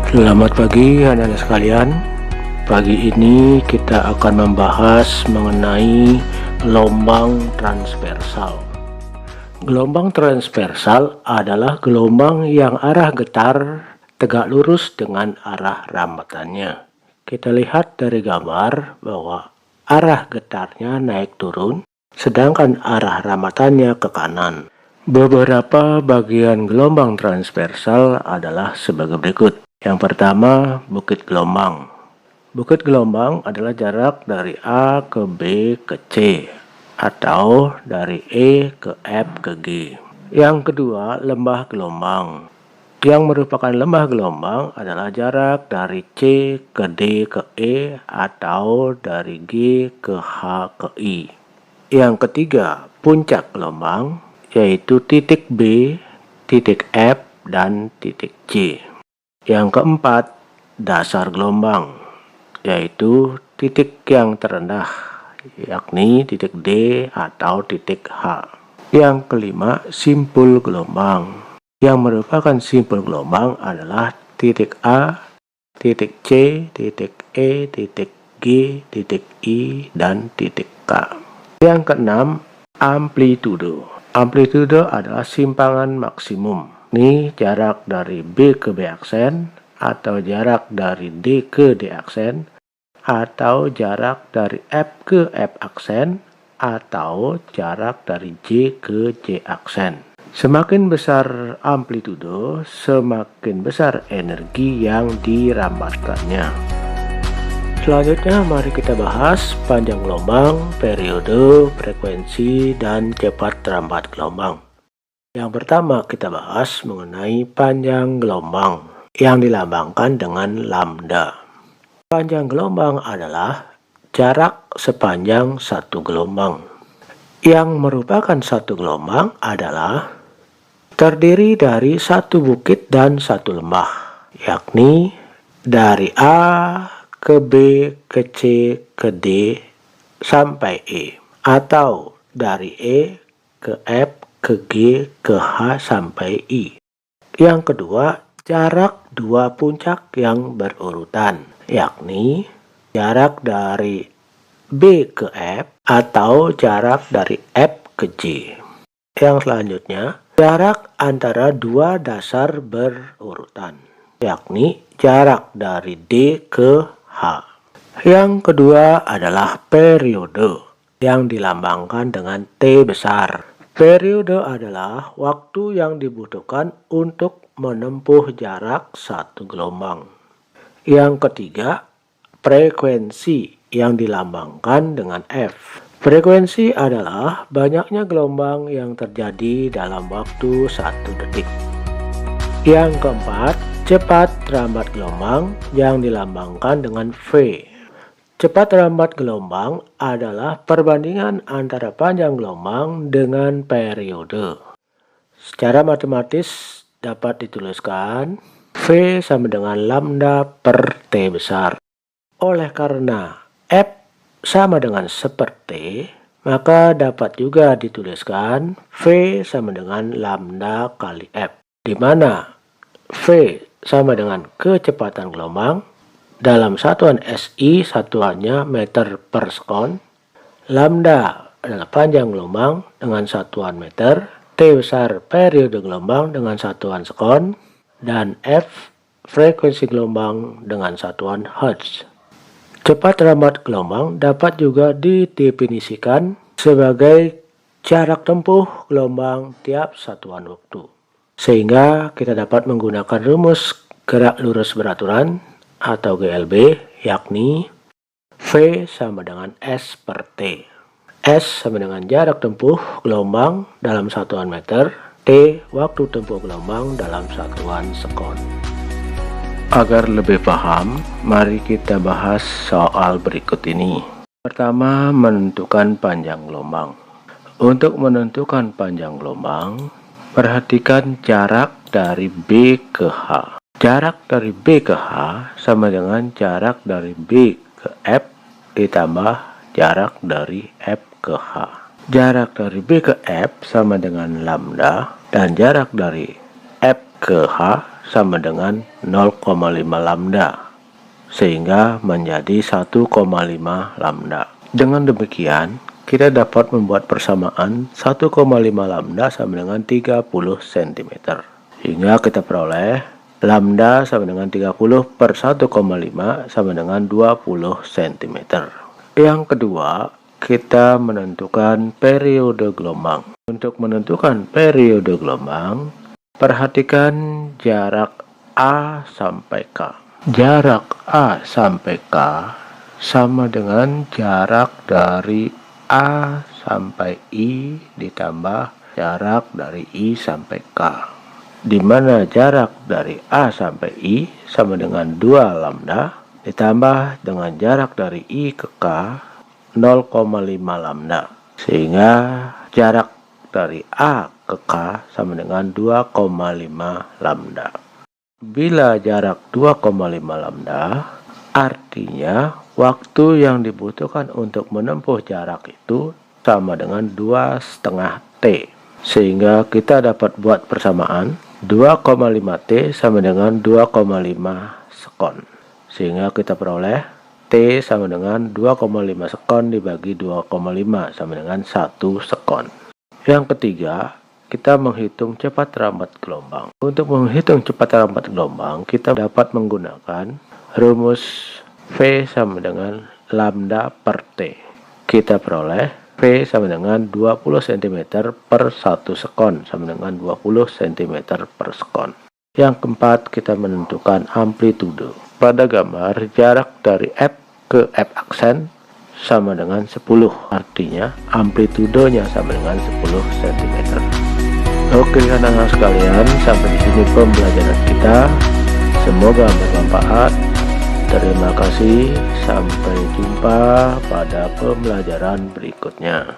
Selamat pagi anak-anak sekalian. Pagi ini kita akan membahas mengenai gelombang transversal. Gelombang transversal adalah gelombang yang arah getar tegak lurus dengan arah rambatannya. Kita lihat dari gambar bahwa arah getarnya naik turun, sedangkan arah rambatannya ke kanan. Beberapa bagian gelombang transversal adalah sebagai berikut. Yang pertama, bukit gelombang. Bukit gelombang adalah jarak dari A ke B ke C atau dari E ke F ke G. Yang kedua, lembah gelombang. Yang merupakan lembah gelombang adalah jarak dari C ke D ke E atau dari G ke H ke I. Yang ketiga, puncak gelombang, yaitu titik B, titik F, dan titik C. Yang keempat, dasar gelombang, yaitu titik yang terendah, yakni titik D atau titik H. Yang kelima, simpul gelombang. Yang merupakan simpul gelombang adalah titik A, titik C, titik E, titik G, titik I, dan titik K. Yang keenam, amplitudo. Amplitudo adalah simpangan maksimum. Ini jarak dari B ke B aksen, atau jarak dari D ke D aksen, atau jarak dari F ke F aksen, atau jarak dari J ke J aksen. Semakin besar amplitudo, semakin besar energi yang dirambatkannya. Selanjutnya mari kita bahas panjang gelombang, periode, frekuensi, dan cepat rambat gelombang. Yang pertama kita bahas mengenai panjang gelombang yang dilambangkan dengan lambda. Panjang gelombang adalah jarak sepanjang satu gelombang. Yang merupakan satu gelombang adalah terdiri dari satu bukit dan satu lembah, yakni dari A ke B ke C ke D sampai E, atau dari E ke F ke G ke H sampai I. Yang kedua, jarak dua puncak yang berurutan, yakni jarak dari B ke F atau jarak dari F ke J. Yang selanjutnya, jarak antara dua dasar berurutan, yakni jarak dari D ke H. Yang kedua adalah periode yang dilambangkan dengan T besar. Periode adalah waktu yang dibutuhkan untuk menempuh jarak satu gelombang. Yang ketiga, frekuensi yang dilambangkan dengan F. Frekuensi adalah banyaknya gelombang yang terjadi dalam waktu 1 detik. Yang keempat, cepat rambat gelombang yang dilambangkan dengan V. Cepat rambat gelombang adalah perbandingan antara panjang gelombang dengan periode. Secara matematis dapat dituliskan V sama dengan lambda per T besar. Oleh karena F sama dengan seperti, maka dapat juga dituliskan V sama dengan lambda kali F, di mana V sama dengan kecepatan gelombang. Dalam satuan SI, satuannya meter per sekon. Lambda adalah panjang gelombang dengan satuan meter. T besar periode gelombang dengan satuan sekon. Dan F frekuensi gelombang dengan satuan Hertz. Cepat rambat gelombang dapat juga didefinisikan sebagai jarak tempuh gelombang tiap satuan waktu. Sehingga kita dapat menggunakan rumus gerak lurus beraturan atau GLB, yakni V sama dengan S per T. S sama dengan jarak tempuh gelombang dalam satuan meter, T waktu tempuh gelombang dalam satuan sekon. Agar lebih paham, mari kita bahas soal berikut ini. Pertama, menentukan panjang gelombang. Untuk menentukan panjang gelombang, perhatikan jarak dari B ke H. Jarak dari B ke H sama dengan jarak dari B ke F ditambah jarak dari F ke H. Jarak dari B ke F sama dengan lambda, dan jarak dari F ke H sama dengan 0,5 lambda, sehingga menjadi 1,5 lambda. Dengan demikian, kita dapat membuat persamaan 1,5 lambda sama dengan 30 cm. Hingga kita peroleh lambda sama dengan 30 per 1,5 sama dengan 20 cm. Yang kedua, kita menentukan periode gelombang. Untuk menentukan periode gelombang, perhatikan jarak A sampai K. Jarak A sampai K sama dengan jarak dari A sampai I ditambah jarak dari I sampai K, di mana jarak dari A sampai I sama dengan 2 lambda ditambah dengan jarak dari I ke K 0,5 lambda, sehingga jarak dari A ke K sama dengan 2,5 lambda. Bila jarak 2,5 lambda, artinya waktu yang dibutuhkan untuk menempuh jarak itu sama dengan 2,5 T. Sehingga kita dapat buat persamaan 2,5 T sama dengan 2,5 sekon. Sehingga kita peroleh T sama dengan 2,5 sekon dibagi 2,5 sama dengan 1 sekon. Yang ketiga, kita menghitung cepat lambat gelombang. Untuk menghitung cepat lambat gelombang, kita dapat menggunakan rumus V sama dengan lambda per T. Kita peroleh V sama dengan 20 cm per 1 sekon sama dengan 20 cm per sekon. Yang keempat, kita menentukan amplitudo. Pada gambar, jarak dari F ke F aksen sama dengan 10. Artinya amplitudonya sama dengan 10 cm. Oke anak-anak sekalian, sampai di sini pembelajaran kita. Semoga bermanfaat. Terima kasih, sampai jumpa pada pembelajaran berikutnya.